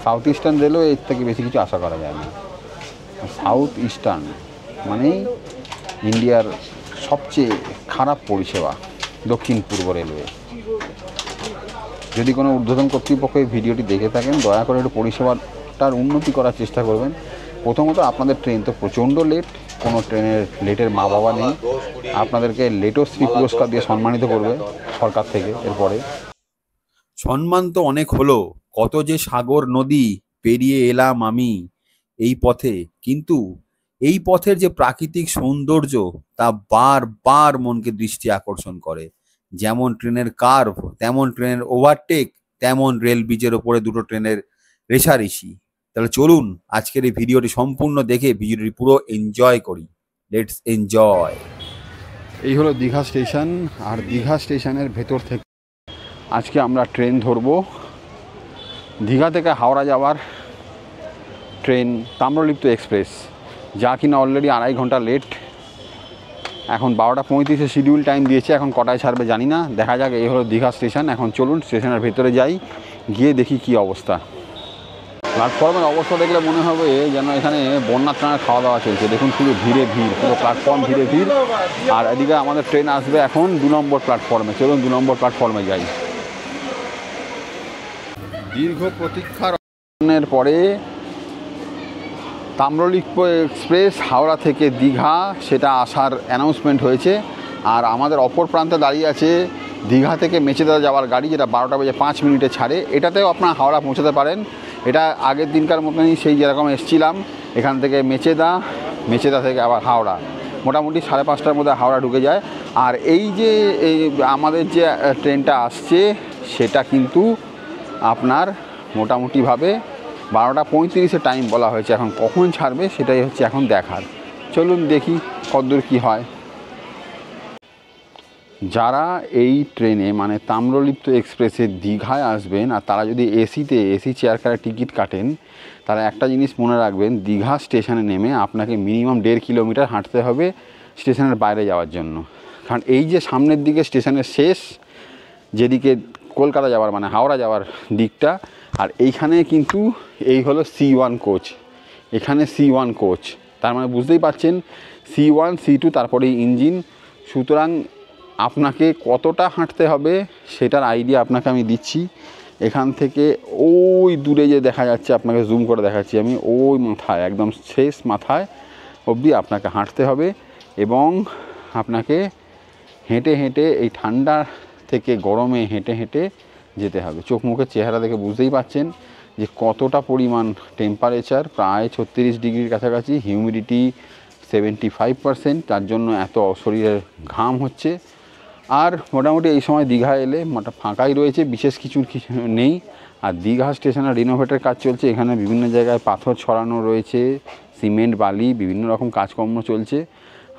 South eastern railway এর থেকে বেশি কিছু আশা করা যায় না। সাউথ ইস্টার্ন মানেই ইন্ডিয়ার সবচেয়ে খারাপ পরিষেবা দক্ষিণ পূর্ব রেলওয়ে। যদি কোনো ঊর্ধ্বতন কর্তৃপক্ষ এই ভিডিওটি দেখে থাকেন, দয়া করে একটু পরিষেবাটার উন্নতি করার চেষ্টা করবেন। প্রথমত আপনাদের ট্রেন তো প্রচণ্ড লেট, কোনো ট্রেনের লেটের মা বাবা নেই। আপনাদেরকে লেটশ্রী পুরস্কার দিয়ে সম্মানিত করবে সরকার থেকে। এরপরে সম্মান তো অনেক হলো, কত যে সাগর নদী পেরিয়ে এলাম আমি এই পথে, কিন্তু এই পথের যে প্রাকৃতিক সৌন্দর্য তা বারবার মনকে দৃষ্টি আকর্ষণ করে। যেমন ট্রেনের কার্ভ, তেমন ট্রেনের ওভারটেক, তেমন রেল ব্রিজের ওপরে দুটো ট্রেনের রেষারেষি। তাহলে চলুন আজকের এই ভিডিওটি সম্পূর্ণ দেখে ভিডিওটি পুরো এনজয় করি। Let's enjoy. এই হলো দীঘা স্টেশন, আর দীঘা স্টেশনের ভেতর থেকে আজকে আমরা ট্রেন ধরবো। দীঘা থেকে হাওড়া যাওয়ার ট্রেন তাম্রলিপ্ত এক্সপ্রেস, যা কিনা অলরেডি 2.5 ঘন্টা লেট। এখন 12:35 শিডিউল টাইম দিয়েছে, এখন কটায় ছাড়বে জানি না, দেখা যাক। এই হলো দীঘা স্টেশন। এখন চলুন স্টেশনের ভেতরে যাই, গিয়ে দেখি কি অবস্থা। প্ল্যাটফর্মের অবস্থা দেখলে মনে হবে যেন এখানে বন্যার টানা খাওয়া দাওয়া চলছে। দেখুন পুরো ভিড়ে ভিড়, পুরো প্ল্যাটফর্ম ভিড়ে ভিড়। আর এদিকে আমাদের ট্রেন আসবে এখন 2 নম্বর প্ল্যাটফর্মে। চলুন 2 নম্বর প্ল্যাটফর্মে যাই। দীর্ঘ প্রতীক্ষার পরে তাম্রলিপ্ত এক্সপ্রেস হাওড়া থেকে দীঘা সেটা আসার অ্যানাউন্সমেন্ট হয়েছে। আর আমাদের অপর প্রান্তে দাঁড়িয়ে আছে দীঘা থেকে মেচেদা যাওয়ার গাড়ি, যেটা 12:05 ছাড়ে। এটাতেও আপনারা হাওড়া পৌঁছাতে পারেন। এটা আগের দিনকার মতনই, সেই যেরকম এসেছিলাম এখান থেকে মেচেদা থেকে আবার হাওড়া, মোটামুটি 5:30টার মধ্যে হাওড়া ঢুকে যায়। আর এই যে আমাদের যে ট্রেনটা আসছে সেটা কিন্তু আপনার মোটামুটিভাবে 12:35 টাইম বলা হয়েছে। এখন কখন ছাড়বে সেটাই হচ্ছে এখন দেখার। চলুন দেখি কতদূর কী হয়। যারা এই ট্রেনে মানে তাম্রলিপ্ত এক্সপ্রেসে দীঘায় আসবেন, আর তারা যদি এসি চেয়ার কারের টিকিট কাটেন, তারা একটা জিনিস মনে রাখবেন, দীঘা স্টেশনে নেমে আপনাকে মিনিমাম 1.5 কিলোমিটার হাঁটতে হবে স্টেশনের বাইরে যাওয়ার জন্য। কারণ এই যে সামনের দিকে স্টেশনের শেষ, যেদিকে কলকাতা যাওয়ার মানে হাওড়া যাওয়ার দিকটা, আর এইখানে কিন্তু এই হলো C1 কোচ। এখানে C1 কোচ, তার মানে বুঝতেই পারছেন C1 C2 তারপরেই ইঞ্জিন। সুতরাং আপনাকে কতটা হাঁটতে হবে সেটার আইডিয়া আপনাকে আমি দিচ্ছি। এখান থেকে ওই দূরে যে দেখা যাচ্ছে, আপনাকে জুম করে দেখাচ্ছি আমি, ওই মাথায় একদম শেষ মাথায় অবধি আপনাকে হাঁটতে হবে। এবং আপনাকে হেঁটে হেঁটে এই ঠান্ডা থেকে গরমে হেঁটে হেঁটে যেতে হবে। চোখ মুখের চেহারা দেখে বুঝতেই পাচ্ছেন যে কতটা পরিমাণ টেম্পারেচার, প্রায় 36 ডিগ্রির কাছাকাছি, হিউমিডিটি 75%, তার জন্য এত শরীরের ঘাম হচ্ছে। আর মোটামুটি এই সময় দীঘা এলে ফাঁকাই রয়েছে, বিশেষ কিছু নেই। আর দীঘা স্টেশনে রিনোভেটের কাজ চলছে, এখানে বিভিন্ন জায়গায় পাথর ছড়ানো রয়েছে, সিমেন্ট বালি বিভিন্ন রকম কাজকর্ম চলছে।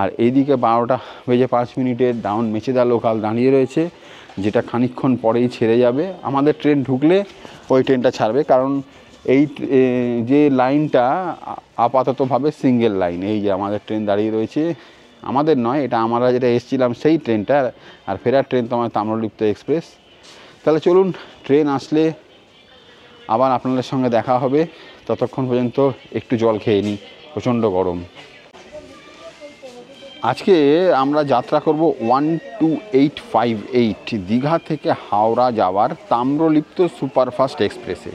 আর এইদিকে 12:05 ডাউন মেচেদা লোকাল দাঁড়িয়ে রয়েছে, যেটা খানিকক্ষণ পরেই ছেড়ে যাবে। আমাদের ট্রেন ঢুকলে ওই ট্রেনটা ছাড়বে, কারণ এই যে লাইনটা আপাততভাবে সিঙ্গেল লাইন। এই যে আমাদের ট্রেন দাঁড়িয়ে রয়েছে, আমাদের নয়, এটা আমরা যেটা এসেছিলাম সেই ট্রেনটা। আর ফেরার ট্রেন তো আমার তাম্রলিপ্ত এক্সপ্রেস। তাহলে চলুন, ট্রেন আসলে আবার আপনাদের সঙ্গে দেখা হবে। ততক্ষণ পর্যন্ত একটু জল খেয়ে নিই, প্রচণ্ড গরম। আজকে আমরা যাত্রা করব 12858 দীঘা থেকে হাওড়া যাওয়ার তাম্রলিপ্ত সুপারফাস্ট এক্সপ্রেসে।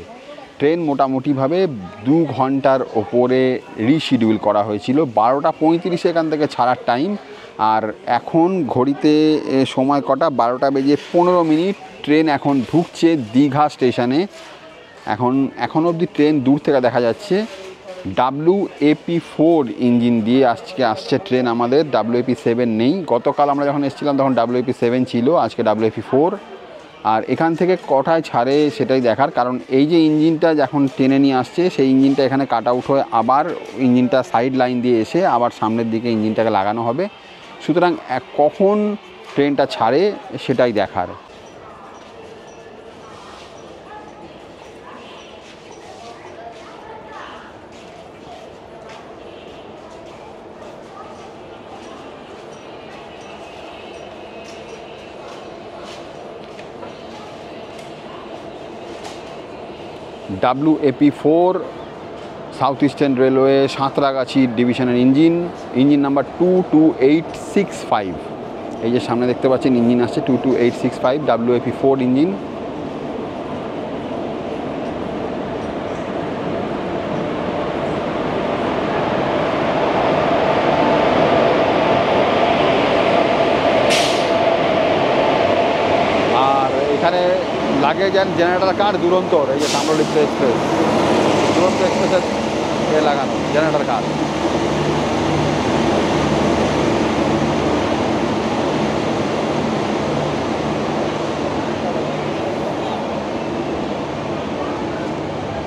ট্রেন মোটামুটিভাবে 2 ঘন্টার ওপরে রিশিডিউল করা হয়েছিল। 12:35 এখান থেকে ছাড়ার টাইম। আর এখন ঘড়িতে সময় কটা, 12:15। ট্রেন এখন ঢুকছে দীঘা স্টেশনে। এখন অবধি ট্রেন দূর থেকে দেখা যাচ্ছে। WAP4 ইঞ্জিন দিয়ে আসছে ট্রেন আমাদের, WAP7 নেই। গতকাল আমরা যখন এসেছিলাম তখন WAP7 ছিল, আজকে WAP4। আর এখান থেকে কটায় ছাড়ে সেটাই দেখার, কারণ এই যে ইঞ্জিনটা যখন টেনে নিয়ে আসছে সেই ইঞ্জিনটা এখানে কাট আউট হয়ে আবার ইঞ্জিনটা সাইড লাইন দিয়ে এসে আবার সামনের দিকে ইঞ্জিনটাকে লাগানো হবে। সুতরাং কখন ট্রেনটা ছাড়ে সেটাই দেখার। WAP4 south eastern railway Santragachi ডিভিশনের ইঞ্জিন নাম্বার 22865। এই যে সামনে দেখতে পাচ্ছেন ইঞ্জিন আসছে 22865 WAP4 ইঞ্জিন। আর এখানে লাগে যান জেনারেটর কার দুরন্তর, এই যে তাম্রলিপ্ত এক্সপ্রেস, দুরন্ত এক্সপ্রেসের লাগানো জেনারেটর কার।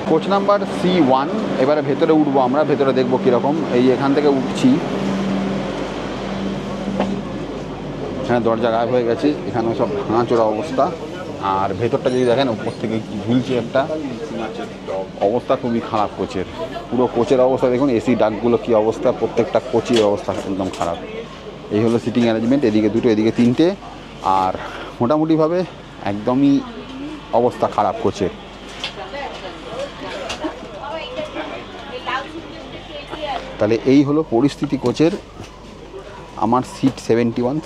Coach number C1। এবারে ভেতরে উঠবো আমরা, ভেতরে দেখবো কীরকম। এই এখান থেকে উঠছি, হ্যাঁ দরজা গায়েব হয়ে গেছে, এখানেও সব ভাঙাচোরা অবস্থা। আর ভেতরটা যদি দেখেন উপর থেকে কি ঝুলছে একটা, অবস্থা খুবই খারাপ কোচের। পুরো কোচের অবস্থা দেখুন, এসি ডাকগুলো কী অবস্থা, প্রত্যেকটা কোচের অবস্থা একদম খারাপ। এই হলো সিটিং অ্যারেঞ্জমেন্ট, এদিকে দুটো এদিকে তিনটে। আর মোটামুটিভাবে একদমই অবস্থা খারাপ কোচের। তাহলে এই হলো পরিস্থিতি কোচের। আমার সিট 71,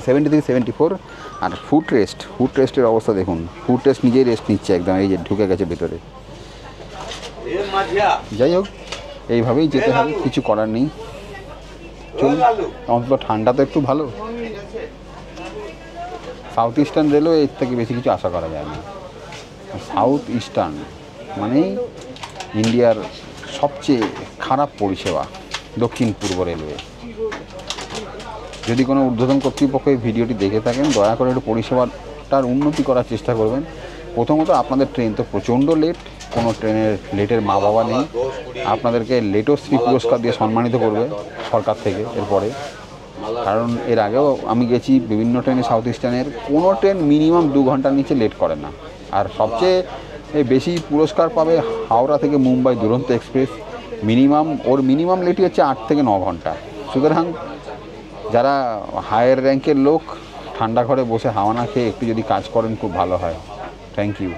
70 থেকে 74। আর ফুট রেস্টের অবস্থা দেখুন, ফুট রেস্ট নিজেই রেস্ট নিচ্ছে একদম, এই যে ঢুকে গেছে ভেতরে। যাই হোক, এইভাবেই যেতে হবে, কিছু করার নেই। চলুন, অন্তত ঠান্ডা তো একটু ভালো। সাউথ ইস্টার্ন রেলওয়ে এর থেকে বেশি কিছু আশা করা যায় না। সাউথ ইস্টার্ন মানেই ইন্ডিয়ার সবচেয়ে খারাপ পরিষেবা দক্ষিণ পূর্ব রেলওয়ে। যদি কোনো ঊর্ধ্বতন কর্তৃপক্ষ এই ভিডিওটি দেখে থাকেন, দয়া করে একটু পরিষেবাটার উন্নতি করার চেষ্টা করবেন। প্রথমত আপনাদের ট্রেন তো প্রচণ্ড লেট, কোনো ট্রেনের লেটের মা বাবা নেই। আপনাদেরকে লেটশ্রী পুরস্কার দিয়ে সম্মানিত করবে সরকার থেকে এরপরে। কারণ এর আগেও আমি গেছি বিভিন্ন ট্রেনে সাউথ ইস্টার্নের, কোনো ট্রেন মিনিমাম 2 ঘন্টার নিচে লেট করে না। আর সবচেয়ে বেশি পুরস্কার পাবে হাওড়া থেকে মুম্বাই দুরন্ত এক্সপ্রেস। মিনিমাম লেটই হচ্ছে 8 থেকে 9 ঘন্টা। সুতরাং যারা হায়ার র্যাঙ্কের লোক, ঠান্ডা ঘরে বসে হাওয়া না খেয়ে একটু যদি কাজ করেন খুব ভালো হয়। Thank you.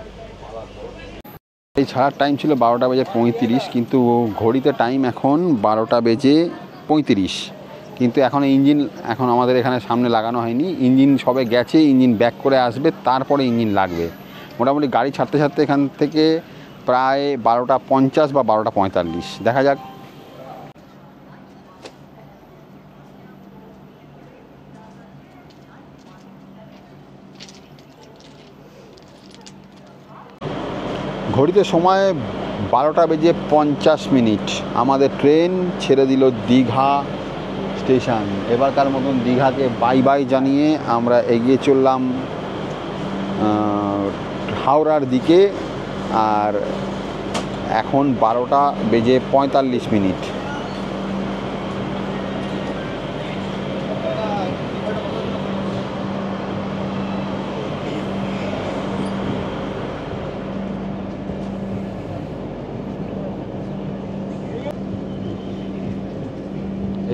এই ছাড়ার টাইম ছিল 12:35, কিন্তু ঘড়িতে টাইম এখন 12:35। কিন্তু এখন আমাদের এখানে সামনে লাগানো হয়নি, ইঞ্জিন সবে গেছে, ইঞ্জিন ব্যাক করে আসবে, তারপরে ইঞ্জিন লাগবে। মোটামুটি গাড়ি ছাড়তে ছাড়তে এখান থেকে প্রায় 12:50 বা 12:45, দেখা যাক। ঘড়িতে সময় 12:50। আমাদের ট্রেন ছেড়ে দিল দীঘা স্টেশন। এবারকার মতন দীঘাকে বাই বাই জানিয়ে আমরা এগিয়ে চললাম হাওড়ার দিকে। আর এখন 12:45।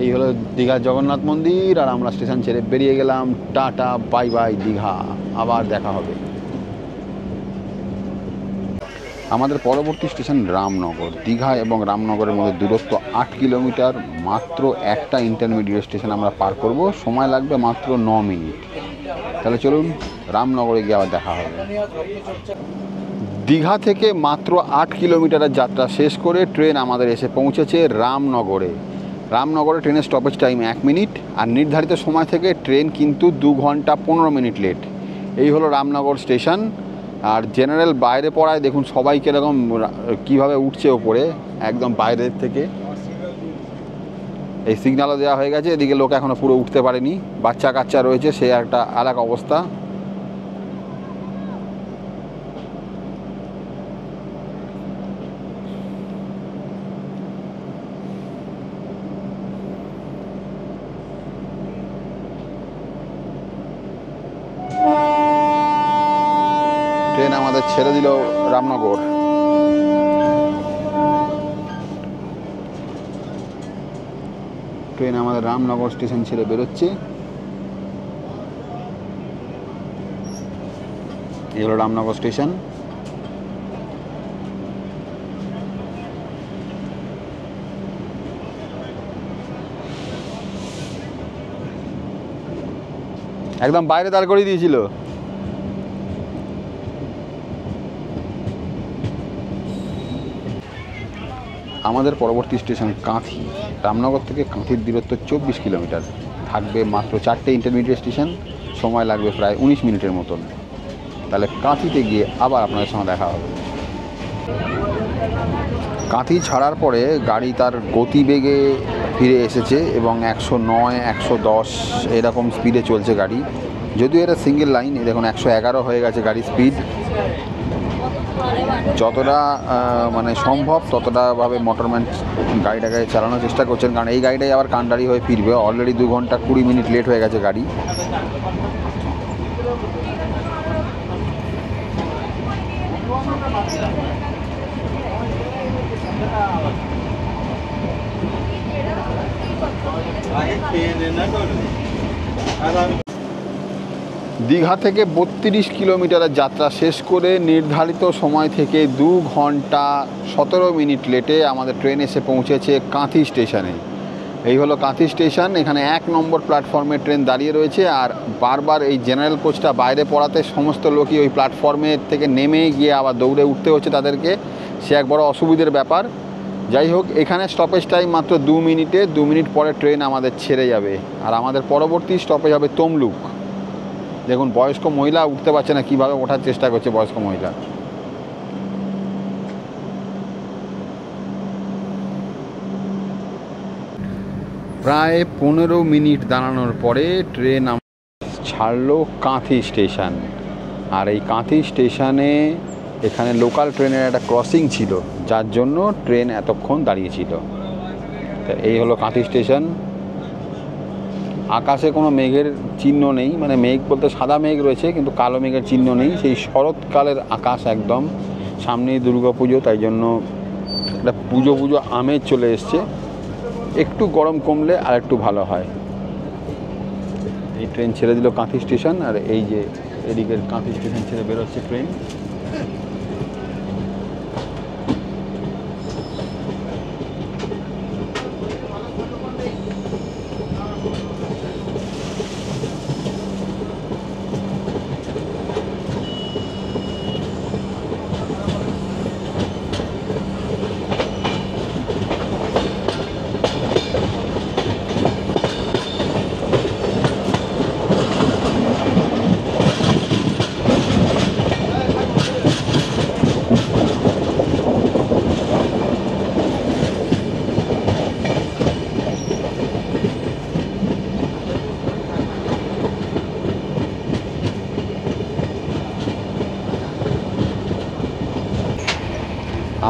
এই হলো দীঘার জগন্নাথ মন্দির, আর আমরা স্টেশন ছেড়ে বেরিয়ে গেলাম। টাটা, বাই বাই দীঘা, আবার দেখা হবে। আমাদের পরবর্তী স্টেশন রামনগর। দীঘা এবং রামনগরের মধ্যে দূরত্ব 8 কিলোমিটার। মাত্র একটা ইন্টারমিডিয়েট স্টেশন আমরা পার করব, সময় লাগবে মাত্র 9 মিনিট। তাহলে চলুন রামনগরে গিয়ে আবার দেখা হবে। দীঘা থেকে মাত্র 8 কিলোমিটারের যাত্রা শেষ করে ট্রেন আমাদের এসে পৌঁছেছে রামনগরে। ট্রেনের স্টপেজ টাইম 1 মিনিট, আর নির্ধারিত সময় থেকে ট্রেন কিন্তু 2 ঘন্টা 15 মিনিট লেট। এই হলো রামনগর স্টেশন। আর জেনারেল বাইরে পড়ায় দেখুন সবাই কীরকম কীভাবে উঠছে ওপরে, একদম বাইরের থেকে। এই সিগন্যালও দেওয়া হয়ে গেছে, এদিকে লোক এখনও পুরো উঠতে পারেনি, বাচ্চা কাচ্চা রয়েছে, সে একটা আলাদা অবস্থা। ট্রেন আমাদের ছেড়ে দিল রামনগর। ট্রেন আমাদের রামনগর স্টেশন ছেড়ে বেরোচ্ছে। এই হলো রামনগর স্টেশন। একদম বাইরে দাঁড় করিয়ে দিয়েছিল। আমাদের পরবর্তী স্টেশন কাঁথি। রামনগর থেকে কাঁথির দূরত্ব 24 কিলোমিটার। থাকবে মাত্র 4টে ইন্টারমিডিয়েট স্টেশন, সময় লাগবে প্রায় 19 মিনিটের মতন। তাহলে কাঁথিতে গিয়ে আবার আপনাদের সঙ্গে দেখা হবে। কাঁথি ছাড়ার পরে গাড়ি তার গতিবেগে ফিরে এসেছে এবং 109, 110 এরকম স্পিডে চলছে গাড়ি। যদিও এটা সিঙ্গেল লাইন, দেখুন 111 হয়ে গেছে গাড়ির স্পিড। যতটা মানে সম্ভব ততটাভাবে মোটরম্যান গাড়িটাকে চালানোর চেষ্টা করছেন, কারণ এই গাড়িটাই আবার কান্ডারি হয়ে ফিরবে। অলরেডি 2 ঘন্টা 20 মিনিট লেট হয়ে গেছে গাড়ি। দীঘা থেকে 32 কিলোমিটারের যাত্রা শেষ করে নির্ধারিত সময় থেকে 2 ঘন্টা 17 মিনিট লেটে আমাদের ট্রেন এসে পৌঁছেছে কাঁথি স্টেশনে। এই হলো কাঁথি স্টেশন। এখানে 1 নম্বর প্ল্যাটফর্মে ট্রেন দাঁড়িয়ে রয়েছে, আর বারবার এই জেনারেল কোচটা বাইরে পড়াতে সমস্ত লোকই ওই প্ল্যাটফর্মের থেকে নেমে গিয়ে আবার দৌড়ে উঠতে হচ্ছে তাদেরকে। সে এক বড় অসুবিধার ব্যাপার। যাই হোক, এখানে স্টপেজ টাইম মাত্র 2 মিনিটে। 2 মিনিট পরে ট্রেন আমাদের ছেড়ে যাবে, আর আমাদের পরবর্তী স্টপেজ হবে তমলুক। দেখুন বয়স্ক মহিলা উঠতে পারছে না, কীভাবে ওঠার চেষ্টা করছে বয়স্ক মহিলা। প্রায় 15 মিনিট দাঁড়ানোর পরে ট্রেন ছাড়লো কাঁথি স্টেশন। আর এই কাঁথি স্টেশনে এখানে লোকাল ট্রেনের একটা ক্রসিং ছিল, যার জন্য ট্রেন এতক্ষণ দাঁড়িয়েছিল। তা এই হলো কাঁথি স্টেশন। আকাশে কোনো মেঘের চিহ্ন নেই, মানে মেঘ বলতে সাদা মেঘ রয়েছে কিন্তু কালো মেঘের চিহ্ন নেই। সেই শরৎকালের আকাশ একদম। সামনেই দুর্গা পুজো, তাই জন্য একটা পুজো পুজো আমেজ চলে এসছে। একটু গরম কমলে আর একটু ভালো হয়। এই ট্রেন ছেড়ে দিল কাঁথি স্টেশন, আর এই যে এদিকের কাঁথি স্টেশন ছেড়ে বেরোচ্ছে ট্রেন।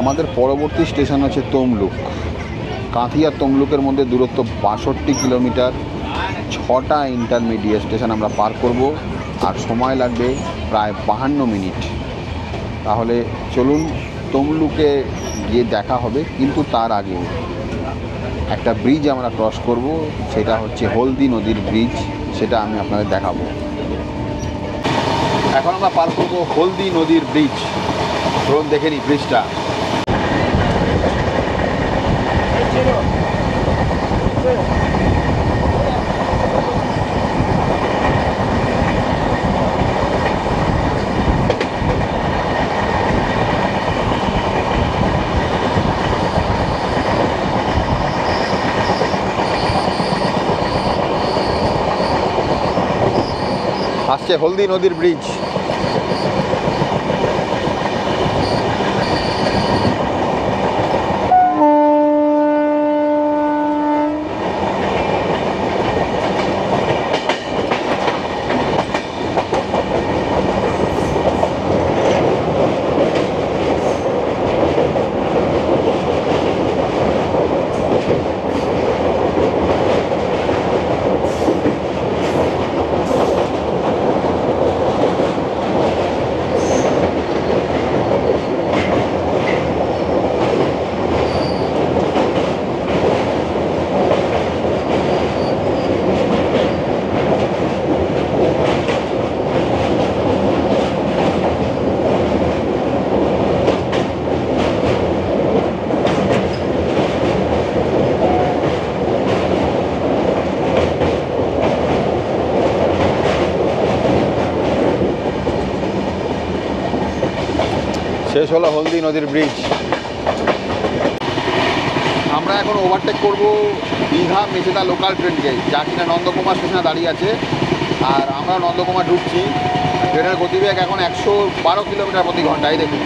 আমাদের পরবর্তী স্টেশন হচ্ছে তমলুক। কাঁথি আর তমলুকের মধ্যে দূরত্ব 62 কিলোমিটার। 6টা ইন্টারমিডিয়েট স্টেশন আমরা পার করব, আর সময় লাগবে প্রায় 52 মিনিট। তাহলে চলুন তমলুকে গিয়ে দেখা হবে, কিন্তু তার আগে একটা ব্রিজ আমরা ক্রস করব, সেটা হচ্ছে হলদি নদীর ব্রিজ। সেটা আমি আপনাদের দেখাবো। এখন আমরা পার করব হলদি নদীর ব্রিজ। চলুন দেখে নিই ব্রিজটা। আসছে হলদি নদীর ব্রিজ। শেষ হলো হলদি নদীর ব্রিজ। আমরা এখন ওভারটেক করব দীঘা মেচেদা লোকাল ট্রেনকে, যা কিনা নন্দকুমার স্টেশনে দাঁড়িয়ে আছে। আর আমরা নন্দকুমার ঢুকছি। ট্রেনের গতিবেগ এখন 112 কিলোমিটার প্রতি ঘন্টায়। দেখুন,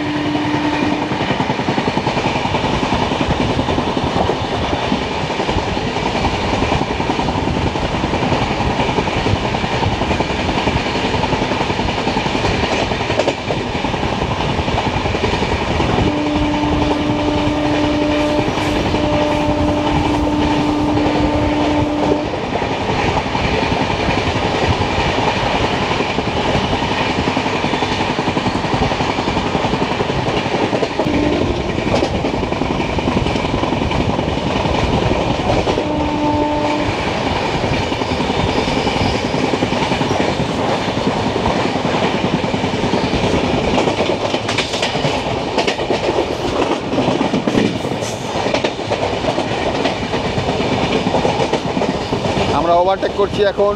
আমরা ওভারটেক করছি এখন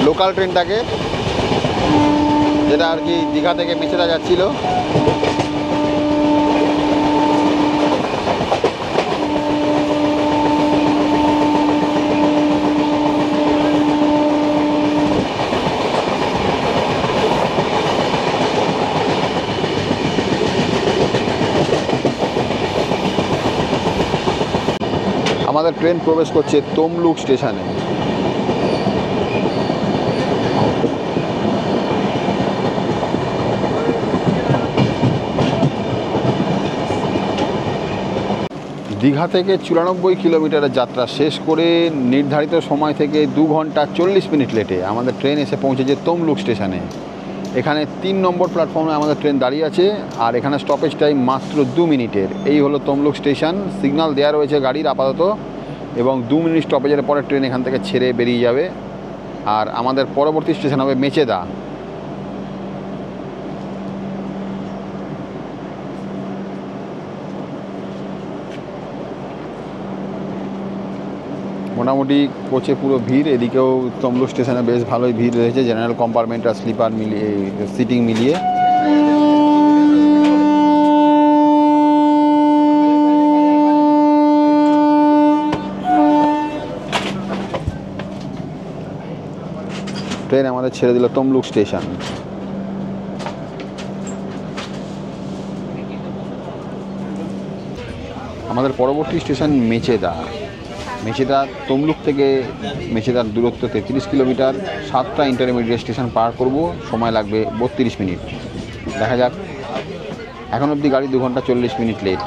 লোকাল ট্রেনটাকে, যেটা আর কি দীঘা থেকে মেচেদা যাচ্ছিল। আমাদের ট্রেন প্রবেশ করছে তমলুক স্টেশনে। দীঘা থেকে 94 কিলোমিটারের যাত্রা শেষ করে নির্ধারিত সময় থেকে 2 ঘন্টা 40 মিনিট লেটে আমাদের ট্রেন এসে পৌঁছেছে তমলুক স্টেশনে। এখানে 3 নম্বর প্ল্যাটফর্মে আমাদের ট্রেন দাঁড়িয়ে আছে, আর এখানে স্টপেজ টাইম মাত্র 2 মিনিটের। এই হলো তমলুক স্টেশন। সিগন্যাল দেওয়া রয়েছে গাড়ির আপাতত, এবং 2 মিনিট স্টপেজের পরে ট্রেন এখান থেকে ছেড়ে বেরিয়ে যাবে। আর আমাদের পরবর্তী স্টেশন হবে মেচেদা। মোটামুটি কোচে পুরো ভিড়। এদিকেও তমলুক স্টেশনে বেশ ভালোই ভিড় রয়েছে, জেনারেল কম্পার্টমেন্ট আর স্লিপার মিলিয়ে, সিটিং মিলিয়ে। ট্রেন আমাদের ছেড়ে দিল তমলুক স্টেশন। আমাদের পরবর্তী স্টেশন মেচেদা। মেচেদা তমলুক থেকে মেচেদার দূরত্ব 33 কিলোমিটার। 7টা ইন্টারমিডিয়েট স্টেশন পার করব, সময় লাগবে 32 মিনিট। দেখা যাক। এখন অবধি গাড়ি 2 ঘন্টা 40 মিনিট লেট।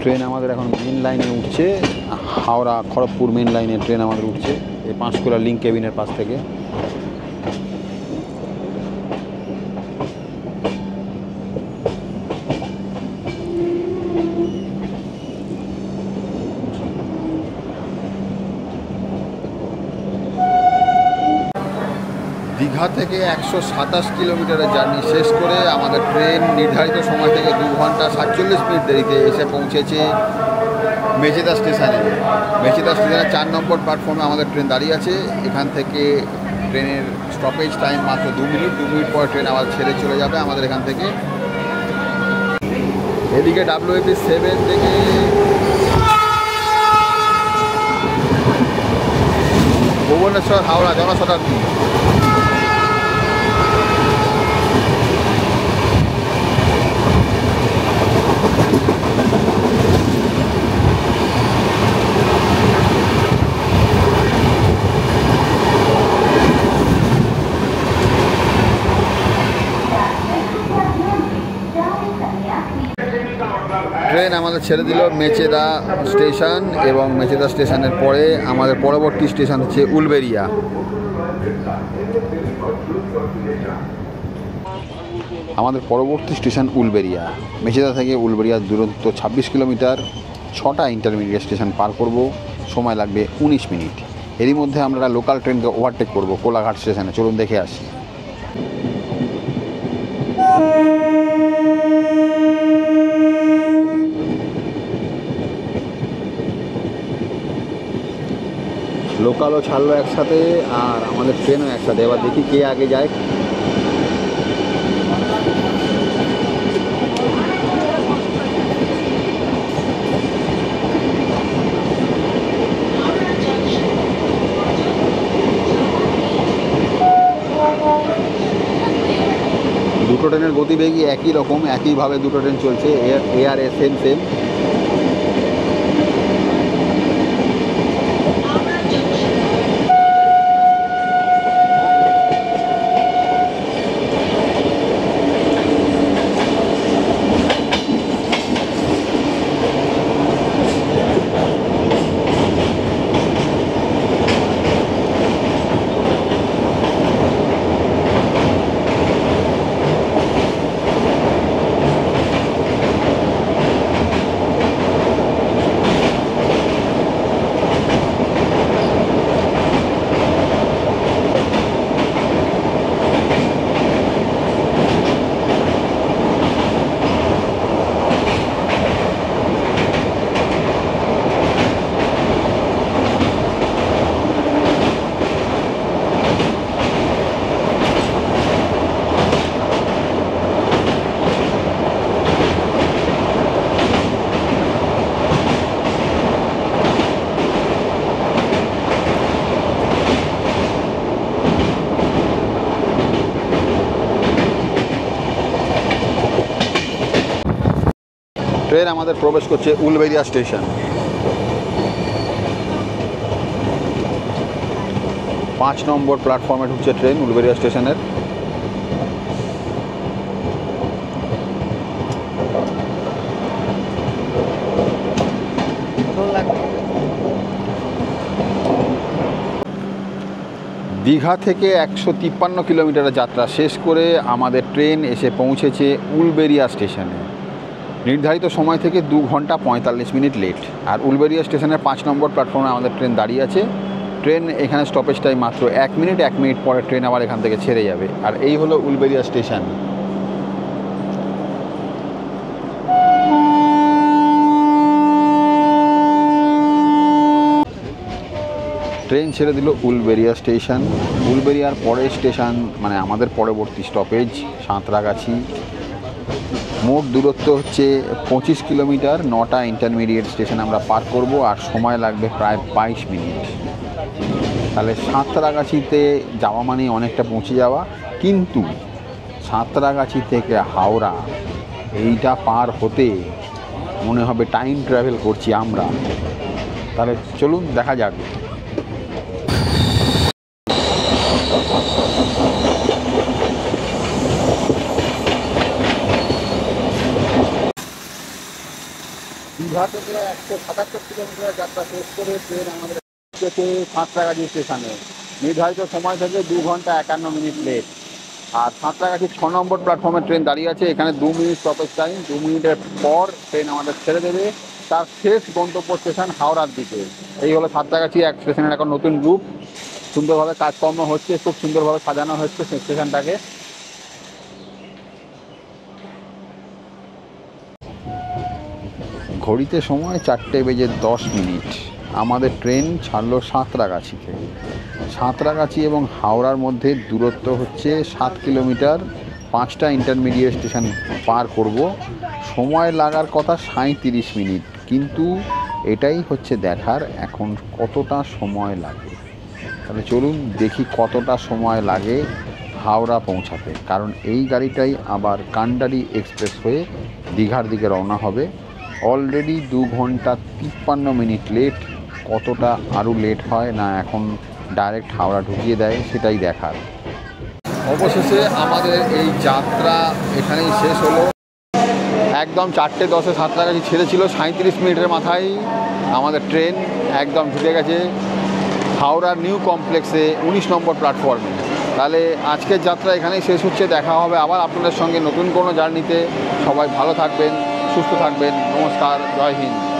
ট্রেন আমাদের এখন মেন লাইনে উঠছে, হাওড়া খড়গপুর মেন লাইনে ট্রেন আমাদের উঠছে এই পাঁশকুড়া লিঙ্ক কেবিনের পাশ থেকে। দীঘা থেকে 127 কিলোমিটারের জার্নি শেষ করে আমাদের ট্রেন নির্ধারিত সময় থেকে 2 ঘন্টা 47 মিনিট দেরিতে এসে পৌঁছেছে মেচেদা স্টেশনে। মেচেদা স্টেশনের 4 নম্বর প্ল্যাটফর্মে আমাদের ট্রেন দাঁড়িয়ে আছে। এখান থেকে ট্রেনের স্টপেজ টাইম মাত্র 2 মিনিট। 2 মিনিট পর ট্রেন আবার ছেড়ে চলে যাবে আমাদের এখান থেকে। এদিকে WAP 7 থেকে ভুবনেশ্বর হাওড়া জনশতাব্দী। ট্রেন আমাদের ছেড়ে দিল মেচেদা স্টেশন, এবং মেচেদা স্টেশনের পরে আমাদের পরবর্তী স্টেশন হচ্ছে উলবেরিয়া। আমাদের পরবর্তী স্টেশন উলবেরিয়া। মেচেদা থেকে উলবেরিয়ার দূরত্ব 26 কিলোমিটার। 6টা ইন্টারমিডিয়েট স্টেশন পার করব, সময় লাগবে 19 মিনিট। এরই মধ্যে আমরা লোকাল ট্রেনকে ওভারটেক করব কোলাঘাট স্টেশনে। চলুন দেখে আসি। লোকালও ছাড়লো একসাথে, আর আমাদের ট্রেনও একসাথে। এবার দেখি কে আগে যায়। দুটো ট্রেনের গতিবেগই একই রকম, একইভাবে দুটো ট্রেন চলছে, এআরএ সেম সেম। ট্রেন আমাদের প্রবেশ করছে উলবেরিয়া স্টেশন। 5 নম্বর প্ল্যাটফর্মে ঢুকছে ট্রেন উলবেরিয়া স্টেশনের। দীঘা থেকে 153 কিলোমিটারের যাত্রা শেষ করে আমাদের ট্রেন এসে পৌঁছেছে উলবেরিয়া স্টেশনে। নির্ধারিত সময় থেকে 2 ঘন্টা 45 মিনিট লেট। আর উলবেরিয়া স্টেশনের 5 নম্বর প্ল্যাটফর্মে আমাদের ট্রেন দাঁড়িয়ে আছে। ট্রেন এখানে স্টপেজ টাইম মাত্র 1 মিনিট। 1 মিনিট পরে ট্রেন আবার এখান থেকে ছেড়ে যাবে। আর এই হলো উলবেরিয়া স্টেশন। ট্রেন ছেড়ে দিল উলবেরিয়া স্টেশন। উলবেরিয়ার পরের স্টেশন মানে আমাদের পরবর্তী স্টপেজ সাঁতরাগাছি। মোট দূরত্ব হচ্ছে 25 কিলোমিটার। 9টা ইন্টারমিডিয়েট স্টেশন আমরা পার করব, আর সময় লাগবে প্রায় 22 মিনিট। তাহলে সাঁতরাগাছিতে যাওয়া মানে অনেকটা পৌঁছে যাওয়া, কিন্তু সাঁতরাগাছি থেকে হাওড়া এইটা পার হতে মনে হবে টাইম ট্রাভেল করছি আমরা। তাহলে চলুন দেখা যাক। দীঘা থেকে 177 কিলোমিটার যাত্রা শেষ করে ট্রেন আমাদের সাঁতরাগাছি স্টেশনে। নির্ধারিত সময় থেকে 2 ঘন্টা 51 মিনিট লেট। আর সাঁতরাগাছি 6 নম্বর প্ল্যাটফর্মে ট্রেন দাঁড়িয়ে আছে। এখানে 2 মিনিট স্টপেজ টাইম। 2 মিনিটের পর ট্রেন আমাদের ছেড়ে দেবে তার শেষ গন্তব্য স্টেশন হাওড়ার দিকে। এই হলো সাঁতরাগাছি এক স্টেশনের এখন নতুন রূপ। সুন্দরভাবে কাজকর্ম হচ্ছে, খুব সুন্দরভাবে সাজানো হচ্ছে স্টেশনটাকে। ঘড়িতে সময় 4:10 আমাদের ট্রেন ছাড়লো সাঁতরাগাছিতে। সাঁতরাগাছি এবং হাওড়ার মধ্যে দূরত্ব হচ্ছে 7 কিলোমিটার। 5টা ইন্টারমিডিয়েট স্টেশন পার করব, সময় লাগার কথা 37 মিনিট। কিন্তু এটাই হচ্ছে দেখার এখন কতটা সময় লাগে। তাহলে চলুন দেখি কতটা সময় লাগে হাওড়া পৌঁছাতে, কারণ এই গাড়িটাই আবার কান্ডারি এক্সপ্রেস হয়ে দীঘার দিকে রওনা হবে। অলরেডি 2 ঘন্টা 53 মিনিট লেট। কতটা আরও লেট হয় না এখন ডাইরেক্ট হাওড়া ঢুকিয়ে দেয় সেটাই দেখার। অবশেষে আমাদের এই যাত্রা এখানেই শেষ হলো। একদম 4:10 সাঁতরাগাছি ছেড়েছিল, 37 মিনিটের মাথায় আমাদের ট্রেন একদম ঢুকে গেছে হাওড়ার নিউ কমপ্লেক্সে 19 নম্বর প্ল্যাটফর্মে। তাহলে আজকের যাত্রা এখানেই শেষ হচ্ছে, দেখা হবে আবার আপনাদের সঙ্গে নতুন কোনো জার্নিতে। সবাই ভালো থাকবেন, সুস্থ থাকবেন, নমস্কার, জয় হিন্দ।